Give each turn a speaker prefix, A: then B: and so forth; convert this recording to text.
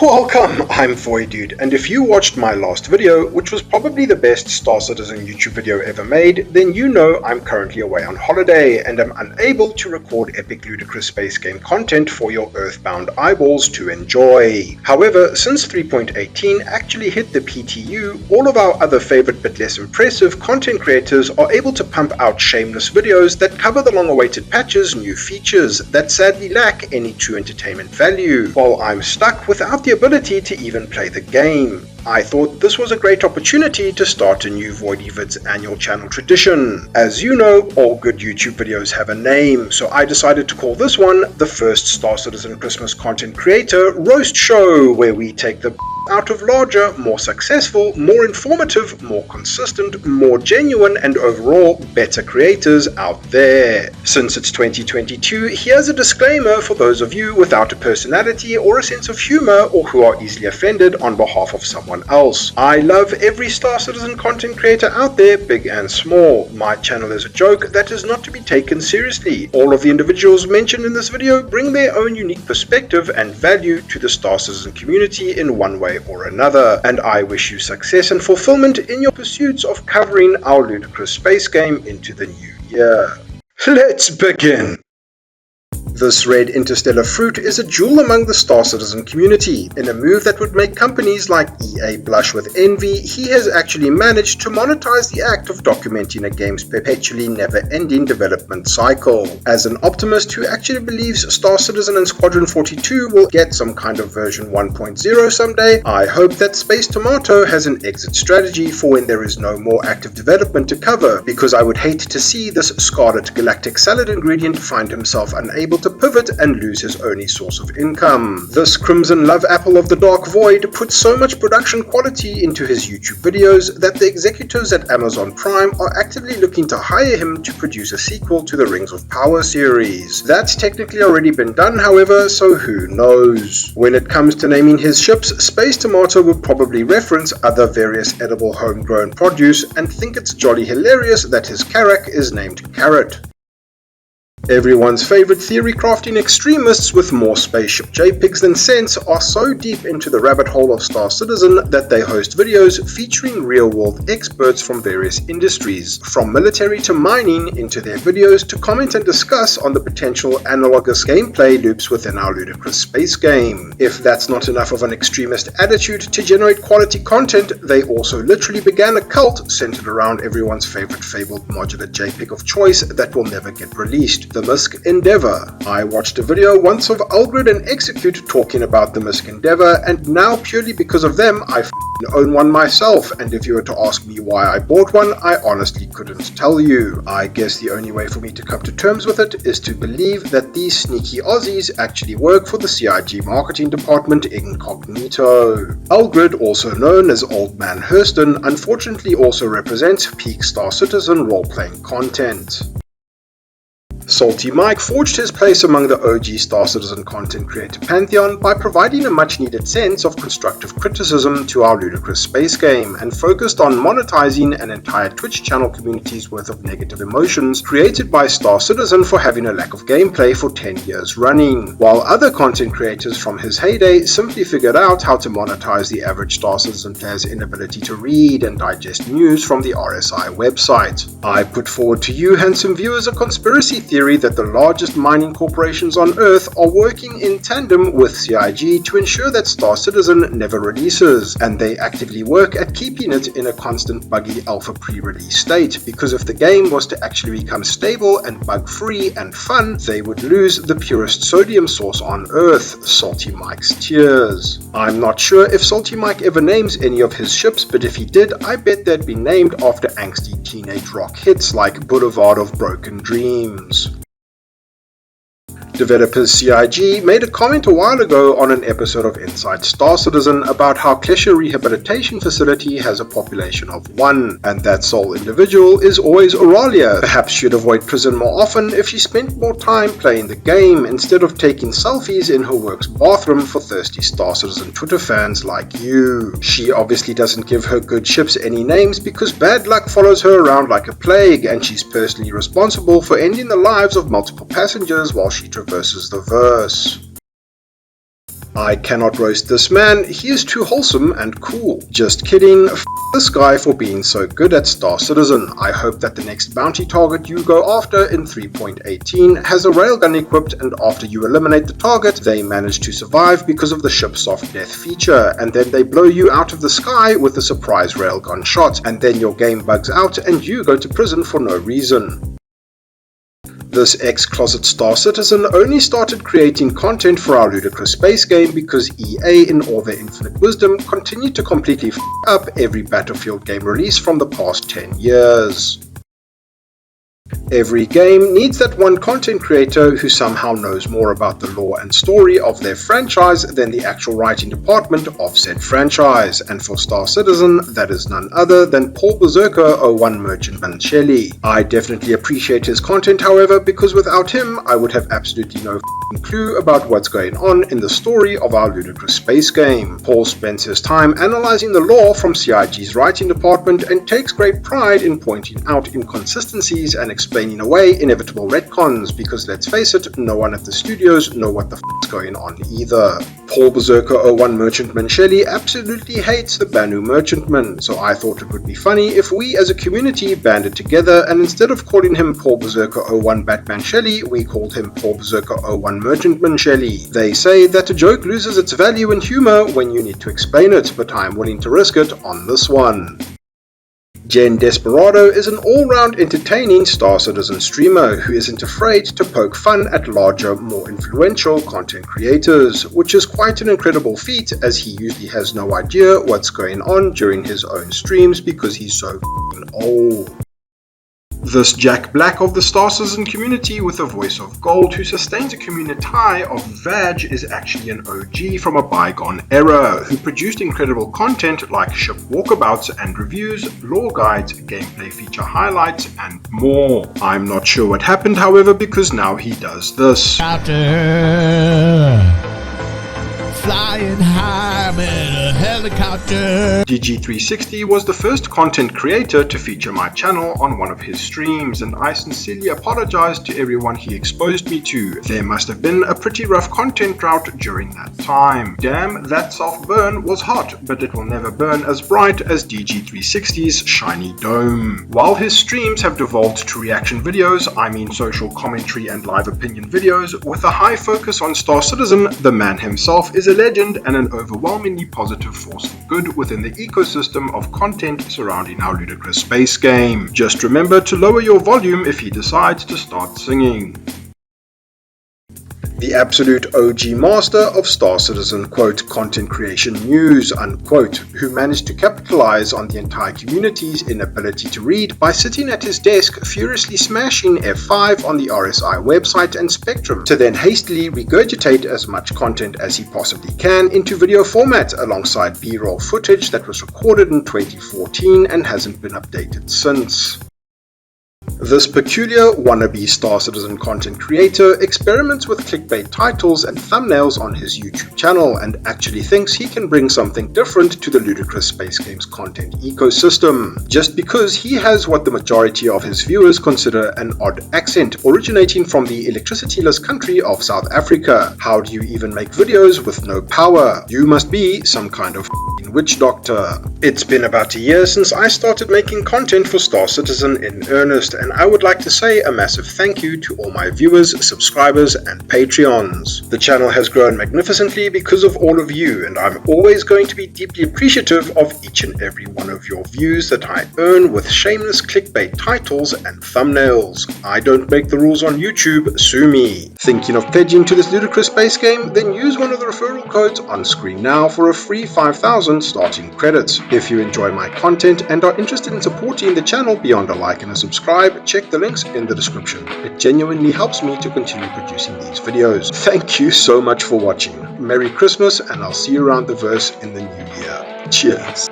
A: Welcome, I'm Voidude, and if you watched my last video, which was probably the best Star Citizen YouTube video ever made, then you know I'm currently away on holiday and am unable to record epic ludicrous space game content for your earthbound eyeballs to enjoy. However, since 3.18 actually hit the PTU, all of our other favorite but less impressive content creators are able to pump out shameless videos that cover the long-awaited patch's new features that sadly lack any true entertainment value, while I'm stuck without the ability to even play the game. I thought this was a great opportunity to start a new Voidyvid's annual channel tradition. As you know, all good YouTube videos have a name, so I decided to call this one the first Star Citizen Christmas content creator roast show, where we take the out of larger, more successful, more informative, more consistent, more genuine, and overall better creators out there. Since it's 2022, here's a disclaimer for those of you without a personality or a sense of humor or who are easily offended on behalf of someone else. I love every Star Citizen content creator out there, big and small. My channel is a joke that is not to be taken seriously. All of the individuals mentioned in this video bring their own unique perspective and value to the Star Citizen community in one way or another, and I wish you success and fulfillment in your pursuits of covering our ludicrous space game into the new year. Let's begin! This red interstellar fruit is a jewel among the Star Citizen community. In a move that would make companies like EA blush with envy, he has actually managed to monetize the act of documenting a game's perpetually never-ending development cycle. As an optimist who actually believes Star Citizen and Squadron 42 will get some kind of version 1.0 someday, I hope that Space Tomato has an exit strategy for when there is no more active development to cover, because I would hate to see this scarlet galactic salad ingredient find himself unable to pivot and lose his only source of income. This crimson love apple of the dark void puts so much production quality into his YouTube videos that the executives at Amazon Prime are actively looking to hire him to produce a sequel to the Rings of Power series. That's technically already been done, however, so who knows. When it comes to naming his ships, Space Tomato would probably reference other various edible homegrown produce and think it's jolly hilarious that his Carrack is named Carrot. Everyone's favorite theory crafting extremists with more spaceship JPEGs than sense are so deep into the rabbit hole of Star Citizen that they host videos featuring real-world experts from various industries, from military to mining, into their videos to comment and discuss on the potential analogous gameplay loops within our ludicrous space game. If that's not enough of an extremist attitude to generate quality content, they also literally began a cult centered around everyone's favorite fabled modular JPEG of choice that will never get released, the Misk Endeavor. I watched a video once of Algrid and Execute talking about the Misk Endeavor, and now purely because of them I own one myself, and if you were to ask me why I bought one, I honestly couldn't tell you. I guess the only way for me to come to terms with it is to believe that these sneaky Aussies actually work for the CIG marketing department incognito. Algrid, also known as Old Man Hurston, unfortunately also represents peak Star Citizen role-playing content. Salty Mike forged his place among the OG Star Citizen content creator pantheon by providing a much-needed sense of constructive criticism to our ludicrous space game, and focused on monetizing an entire Twitch channel community's worth of negative emotions created by Star Citizen for having a lack of gameplay for 10 years running, while other content creators from his heyday simply figured out how to monetize the average Star Citizen player's inability to read and digest news from the RSI website. I put forward to you, handsome viewers, a conspiracy theory that the largest mining corporations on Earth are working in tandem with CIG to ensure that Star Citizen never releases, and they actively work at keeping it in a constant buggy alpha pre-release state, because if the game was to actually become stable and bug-free and fun, they would lose the purest sodium source on Earth, Salty Mike's tears. I'm not sure if Salty Mike ever names any of his ships, but if he did, I bet they'd be named after angsty teenage rock hits like Boulevard of Broken Dreams. Developers CIG made a comment a while ago on an episode of Inside Star Citizen about how Klesha Rehabilitation Facility has a population of 1, and that sole individual is always Auralia. Perhaps she'd avoid prison more often if she spent more time playing the game instead of taking selfies in her work's bathroom for thirsty Star Citizen Twitter fans like you. She obviously doesn't give her good ships any names because bad luck follows her around like a plague, and she's personally responsible for ending the lives of multiple passengers while she traverses the verse. I cannot roast this man, he is too wholesome and cool. Just kidding, f this guy for being so good at Star Citizen. I hope that the next bounty target you go after in 3.18 has a railgun equipped, and after you eliminate the target, they manage to survive because of the ship's soft death feature, and then they blow you out of the sky with a surprise railgun shot, and then your game bugs out and you go to prison for no reason. This ex-closet Star Citizen only started creating content for our ludicrous space game because EA, in all their infinite wisdom, continued to completely f up every Battlefield game release from the past 10 years. Every game needs that one content creator who somehow knows more about the lore and story of their franchise than the actual writing department of said franchise, and for Star Citizen, that is none other than Paul Berserker 01 Merchantman Shelley. I definitely appreciate his content, however, because without him, I would have absolutely no clue about what's going on in the story of our ludicrous space game. Paul spends his time analyzing the lore from CIG's writing department and takes great pride in pointing out inconsistencies and explaining away inevitable retcons, because let's face it, no one at the studios know what the f***'s going on either. Paul Berserker 01 Merchantman Shelley absolutely hates the Banu Merchantman, so I thought it would be funny if we as a community banded together and instead of calling him Paul Berserker 01 Batman Shelley, we called him Paul Berserker 01 Merchantman Shelley. They say that a joke loses its value and humor when you need to explain it, but I'm willing to risk it on this one. Jen Desperado is an all-round entertaining Star Citizen streamer who isn't afraid to poke fun at larger, more influential content creators, which is quite an incredible feat as he usually has no idea what's going on during his own streams because he's so f***ing old. This Jack Black of the Star Citizen community with a voice of gold who sustains a community of Vag is actually an OG from a bygone era who produced incredible content like ship walkabouts and reviews, lore guides, gameplay feature highlights, and more. I'm not sure what happened, however, because now he does this. Flying high in a helicopter. DG360 was the first content creator to feature my channel on one of his streams, and I sincerely apologize to everyone he exposed me to. There must have been a pretty rough content drought during that time. Damn, that soft burn was hot, but it will never burn as bright as DG360's shiny dome. While his streams have devolved to reaction videos, I mean social commentary and live opinion videos, with a high focus on Star Citizen, the man himself is a legend and an overwhelmingly positive force for good within the ecosystem of content surrounding our ludicrous space game. Just remember to lower your volume if he decides to start singing. The absolute OG master of Star Citizen, quote, content creation news, unquote, who managed to capitalize on the entire community's inability to read by sitting at his desk furiously smashing F5 on the RSI website and Spectrum, to then hastily regurgitate as much content as he possibly can into video format alongside B-roll footage that was recorded in 2014 and hasn't been updated since. This peculiar wannabe Star Citizen content creator experiments with clickbait titles and thumbnails on his YouTube channel and actually thinks he can bring something different to the ludicrous space games content ecosystem, just because he has what the majority of his viewers consider an odd accent originating from the electricityless country of South Africa. How do you even make videos with no power? You must be some kind of witch doctor. It's been about a year since I started making content for Star Citizen in earnest, and I would like to say a massive thank you to all my viewers, subscribers, and Patreons. The channel has grown magnificently because of all of you, and I'm always going to be deeply appreciative of each and every one of your views that I earn with shameless clickbait titles and thumbnails. I don't make the rules on YouTube, sue me. Thinking of pledging to this ludicrous space game? Then use one of the referral codes on screen now for a free 5,000 starting credits. If you enjoy my content and are interested in supporting the channel beyond a like and a subscribe, check the links in the description. It genuinely helps me to continue producing these videos. Thank you so much for watching. Merry Christmas, and I'll see you around the verse in the new year. Cheers.